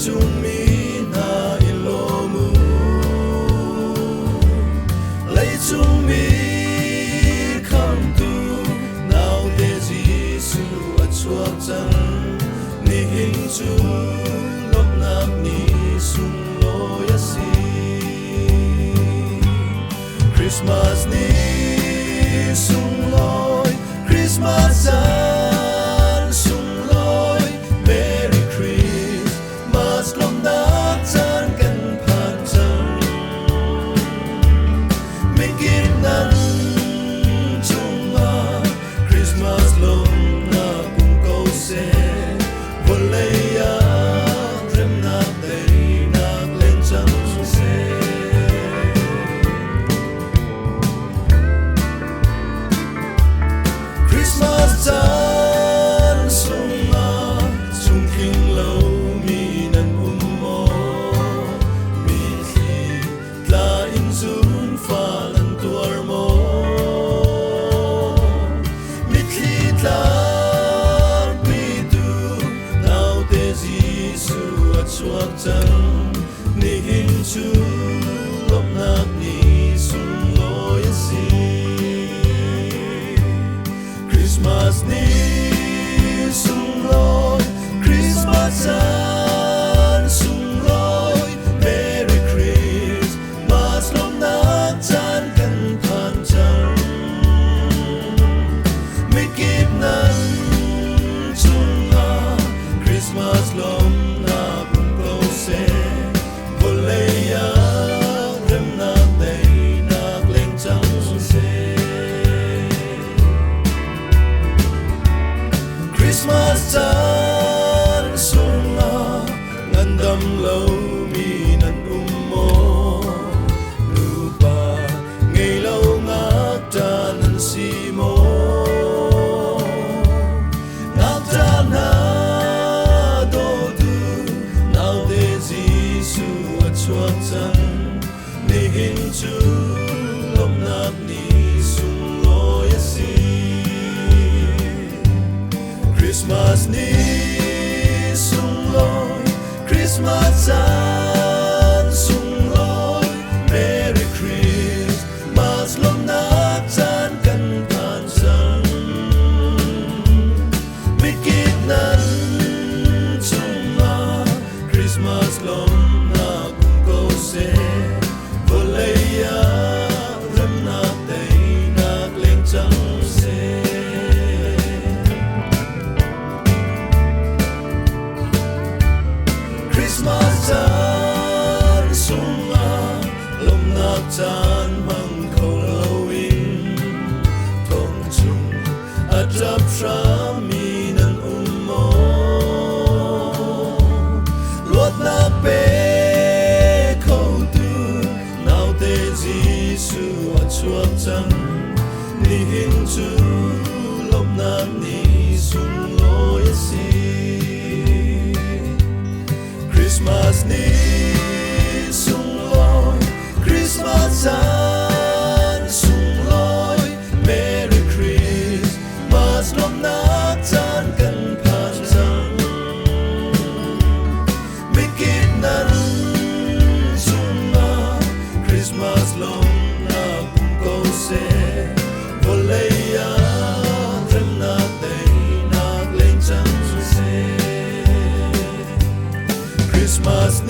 chung mi na ilomu lấy chung mi không tu nào để Giêsu ở chuộc chân ni hình chu lop nạp ni sung lo yasi Christmas ni sung loi Christmas an sung loi Merry Christmas lom nát chan kan phan chân mình kịp năn chung mà Christmas lom na cùng câu xe vô lấy á rem nát đầy nát lên chân xe Christmas chan sung ma chung kinh lâu mi nan mo mi thi la in zun pha lan tuar mo mi thi la mi tu nào te Giêsu at chuak chân ni hin chu lop nak ni sung lo yasi Christmas ni sung loi Christmas an sung loi Merry Christmas lom nát chan kan phan chân mi kịp năn chung ma Christmas lom na cùng câu xe vô lấy á rem nát đầy nát lên chân xe Christmas chan sung ma ngan dam lâu mi nan mo lupa ngày lâu ngak ta nan si mo ngak ta na do tu nào để Giêsu at chuak chân ni hin chu lom nát ni sung lo yasi Christmas ni sung loi Christmas an sung loi Merry Christmas lom nát chan kan phan chân mi kịp năn chung ma Christmas lom na cùng câu xe vô lấy á rem nát đầy nát lên chân xe Christmas chan sung ma lom nát chan mang khâu lâu in thong chung adap ra mi nan mo luat na pe khâu tu nào te Giêsu at chuak chân ni hin chu lom nát ni sung lo yasi Christmas ni sung loi Christmas an sung loi Merry Christmas lom nát chan kan phan chân mi kịp năn chung ma Christmas lom na cùng câu xe vô lấy á rem nát đầy nát lên chân xe Christmas